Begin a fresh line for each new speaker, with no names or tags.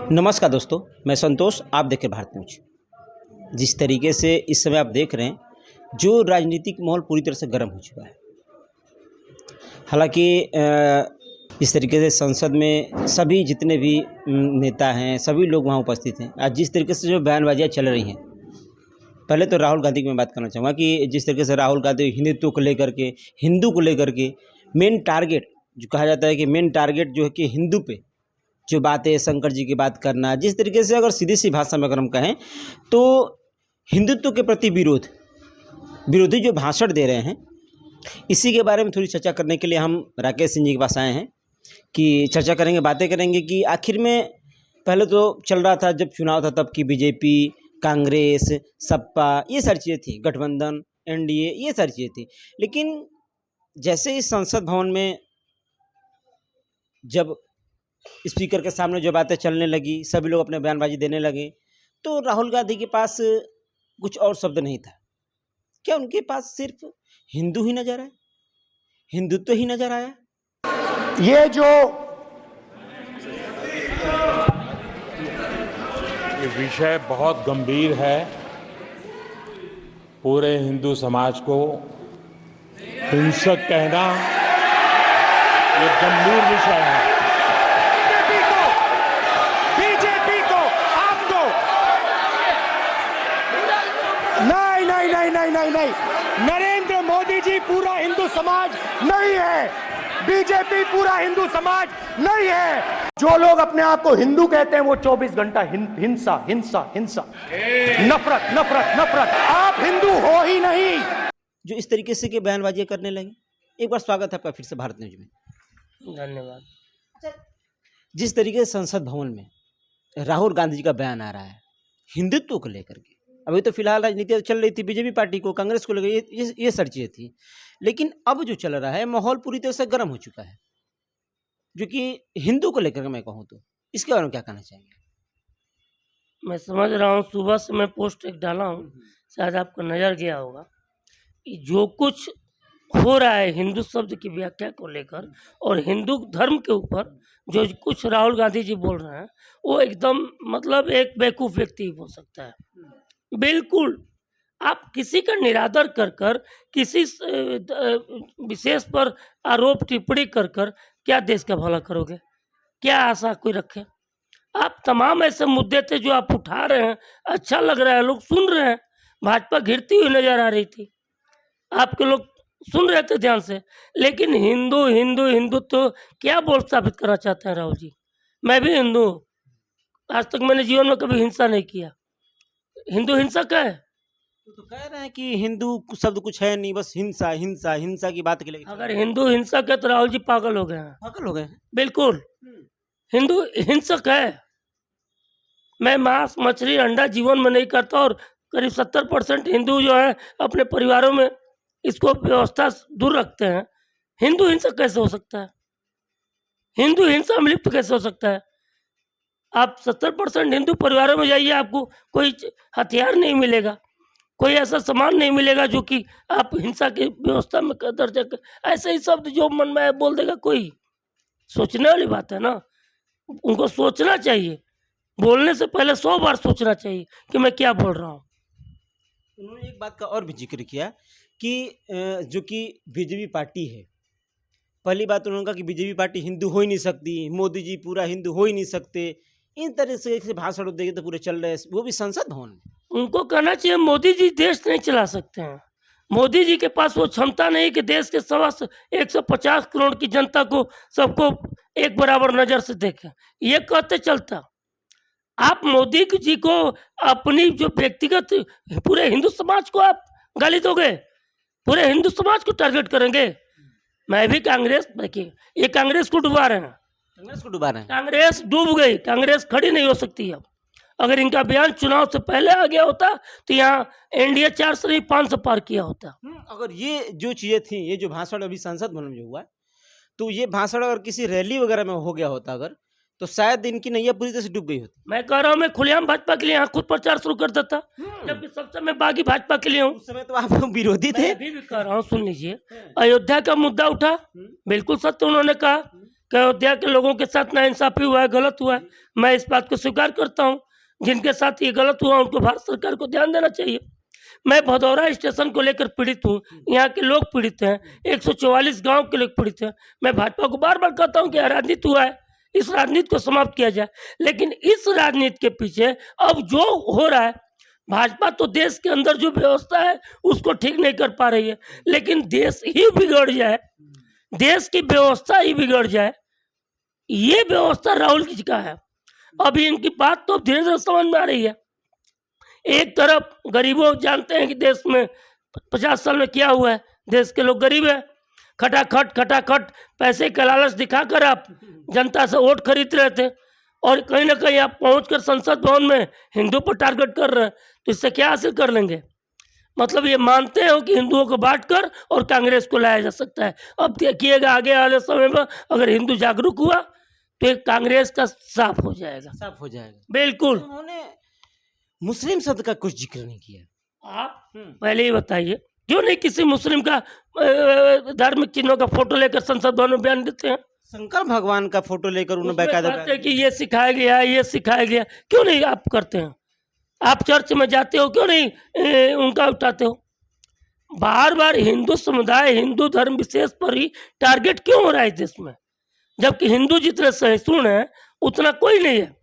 नमस्कार दोस्तों, मैं संतोष। आप देख रहे भारत न्यूज। जिस तरीके से इस समय आप देख रहे हैं, जो राजनीतिक माहौल पूरी तरह से गर्म हो चुका है। हालांकि इस तरीके से संसद में सभी जितने भी नेता हैं, सभी लोग वहां उपस्थित हैं। आज जिस तरीके से जो बयानबाजियाँ चल रही हैं, पहले तो राहुल गांधी की मैं बात करना चाहूँगा कि जिस तरीके से राहुल गांधी हिंदुत्व को लेकर के, हिंदू को लेकर के मेन टारगेट जो कहा जाता है कि मेन टारगेट जो है कि हिंदू पे जो बात है, शंकर जी की बात करना, जिस तरीके से अगर सीधी सी भाषा में अगर हम कहें तो हिंदुत्व के प्रति विरोधी जो भाषण दे रहे हैं, इसी के बारे में थोड़ी चर्चा करने के लिए हम राकेश सिंह जी के पास आए हैं कि चर्चा करेंगे, बातें करेंगे कि आखिर में पहले तो चल रहा था जब चुनाव था तब कि बीजेपी, कांग्रेस, सपा, ये सारी चीज़ें थी, गठबंधन, एनडीए, ये सारी चीज़ें थी। लेकिन जैसे इस संसद भवन में जब स्पीकर के सामने जो बातें चलने लगी, सभी लोग अपने बयानबाजी देने लगे, तो राहुल गांधी के पास कुछ और शब्द नहीं था। क्या उनके पास सिर्फ हिंदू ही नजर आए, हिंदुत्व ही नजर आया?
ये विषय बहुत गंभीर है। पूरे हिंदू समाज को हिंसक कहना ये गंभीर विषय है।
बीजेपी को आपको नहीं, नरेंद्र मोदी जी पूरा हिंदू समाज नहीं है, बीजेपी पूरा हिंदू समाज नहीं है। जो लोग अपने आप को हिंदू कहते हैं वो 24 घंटा हिंसा, नफरत। आप हिंदू हो ही नहीं।
जो इस तरीके से के बयानबाजी करने लगे। एक बार स्वागत है आपका फिर से भारत न्यूज में।
धन्यवाद।
जिस तरीके से संसद भवन में राहुल गांधी जी का बयान आ रहा है हिंदुत्व को लेकर के, अभी तो फिलहाल राजनीति चल रही थी बीजेपी पार्टी को, कांग्रेस को लेकर, ये सारी चीज़ें थी। लेकिन अब जो चल रहा है माहौल पूरी तरह से गर्म हो चुका है, जो कि हिंदू को लेकर के मैं कहूँ तो इसके बारे में क्या कहना चाहेंगे?
मैं समझ रहा हूँ, सुबह से मैं पोस्ट एक डाला हूँ, शायद आपको नज़र गया होगा कि जो कुछ हो रहा है हिंदू शब्द की व्याख्या को लेकर और हिंदू धर्म के ऊपर जो कुछ राहुल गांधी जी बोल रहे हैं, वो एकदम मतलब एक बेवकूफ़ व्यक्ति बोल सकता है। बिल्कुल आप किसी का निरादर कर कर, किसी विशेष पर आरोप टिप्पणी कर कर क्या देश का भला करोगे? क्या आशा कोई रखे? आप तमाम ऐसे मुद्दे थे जो आप उठा रहे हैं, अच्छा लग रहा है, लोग सुन रहे हैं। भाजपा घिरती हुई नजर आ रही थी, आपके लोग सुन रहे थे ध्यान से। लेकिन हिंदू तो क्या बोल साबित करना चाहते हैं राहुल जी? मैं भी हिंदू हूँ, आज तक मैंने जीवन में कभी हिंसा नहीं किया। हिंदू हिंसक है?
तो कह रहे हैं कि हिंदू शब्द कुछ है नहीं, बस हिंसा की बात के लिए।
अगर हिंदू हिंसक है तो राहुल जी पागल हो गए हैं।
पागल हो गए हैं।
बिल्कुल हिंदू हिंसक है। मैं मांस, मछली, अंडा जीवन में नहीं करता और करीब 70% हिंदू जो है अपने परिवारों में इसको व्यवस्था दूर रखते हैं। हिंदू हिंसक कैसे हो सकता है? हिंदू हिंसा में लिप्त कैसे हो सकता है? आप 70% हिंदू परिवारों में जाइए, आपको कोई हथियार नहीं मिलेगा, कोई ऐसा सामान नहीं मिलेगा जो कि आप हिंसा की व्यवस्था में दर्जा ऐसे ही शब्द जो मन में बोल देगा कोई। सोचने वाली बात है ना, उनको सोचना चाहिए, बोलने से पहले 100 बार सोचना चाहिए कि मैं क्या बोल रहा हूँ।
उन्होंने एक बात का और भी जिक्र किया कि जो कि बीजेपी पार्टी है, पहली बात उन्होंने कहा कि बीजेपी पार्टी हिंदू हो ही नहीं सकती, मोदी जी पूरा हिंदू हो ही नहीं सकते। इन तरह से भाषण देंगे तो पूरे चल रहे हैं, वो भी संसद भवन में।
उनको कहना चाहिए मोदी जी देश नहीं चला सकते हैं। मोदी जी के पास वो क्षमता नहीं कि देश के 150 करोड़ की जनता को सबको एक बराबर नज़र से देखें। ये कहते चलता। आप मोदी जी को अपनी जो व्यक्तिगत पूरे हिंदू समाज को आप गाली दोगे, पूरे हिंदू समाज को टारगेट करेंगे। मैं भी कांग्रेस, देखिए ये कांग्रेस को डुबा रहे हैं, कांग्रेस डूब गई, कांग्रेस खड़ी नहीं हो सकती अब। अगर इनका बयान चुनाव से पहले आ गया होता तो यहाँ एनडीए 4 से नहीं 5 से पार किया होता।
अगर ये जो चीज़ें थी, ये जो भाषण अभी संसद भवन में जो हुआ, तो ये भाषण अगर किसी रैली वगैरह में हो गया होता अगर, तो शायद इनकी नैया पूरी तरह से डूब गई होती।
मैं कह रहा हूँ, मैं खुलेआम भाजपा के लिए यहाँ खुद प्रचार शुरू कर देता, जबकि सबसे मैं बागी भाजपा के लिए हूँ।
उस समय तो आप विरोधी थे।
मैं अभी भी कह रहा हूँ, सुन लीजिए। अयोध्या का मुद्दा उठा, बिल्कुल सत्य उन्होंने कहा कि अयोध्या के लोगों के साथ नाइंसाफ़ी हुआ है, गलत हुआ है, मैं इस बात को स्वीकार करता हूँ। जिनके साथ ये गलत हुआ उनको भारत सरकार को ध्यान देना चाहिए। मैं भदौरा स्टेशन को लेकर पीड़ित हूँ, यहाँ के लोग पीड़ित हैं, 144 गांव के लोग पीड़ित हैं। मैं भाजपा को बार बार कहता हूँ कि यह राजनीति हुआ है, इस राजनीति को समाप्त किया जाए। लेकिन इस राजनीति के पीछे अब जो हो रहा है, भाजपा तो देश के अंदर जो व्यवस्था है उसको ठीक नहीं कर पा रही है, लेकिन देश ही बिगड़ जाए, देश की व्यवस्था ही बिगड़ जाए, ये व्यवस्था राहुल जी का है। अभी इनकी बात तो धीरे धीरे समझ में आ रही है। एक तरफ गरीबों जानते हैं कि देश में 50 साल में क्या हुआ है, देश के लोग गरीब हैं, खटाखट पैसे का लालच दिखाकर आप जनता से वोट खरीद रहे थे, और कहीं ना कहीं आप पहुंचकर संसद भवन में हिंदू पर टारगेट कर रहे हैं, तो इससे क्या हासिल कर लेंगे? मतलब ये मानते हो कि हिंदुओं को बांटकर और कांग्रेस को लाया जा सकता है। अब देखिएगा आगे वाले समय में अगर हिंदू जागरूक हुआ तो एक कांग्रेस का साफ हो जाएगा,
साफ हो जाएगा।
बिल्कुल।
उन्होंने मुस्लिम शब्द का कुछ जिक्र नहीं किया।
आप पहले ही बताइए, क्यों नहीं किसी मुस्लिम का धार्मिक चिन्हों का फोटो लेकर संसद भवन में बयान देते हैं?
शंकर भगवान का फोटो लेकर उन्होंने
उसमें
बाकायदा
कहते हैं कि ये सिखाया गया, ये सिखाया गया, क्यों नहीं आप करते हैं? आप चर्च में जाते हो, क्यों नहीं उनका उठाते हो? बार बार हिंदू समुदाय, हिंदू धर्म विशेष पर ही टारगेट क्यों हो रहा है इस देश में, जबकि हिंदू जितने सहिष्णु हैं उतना कोई नहीं है।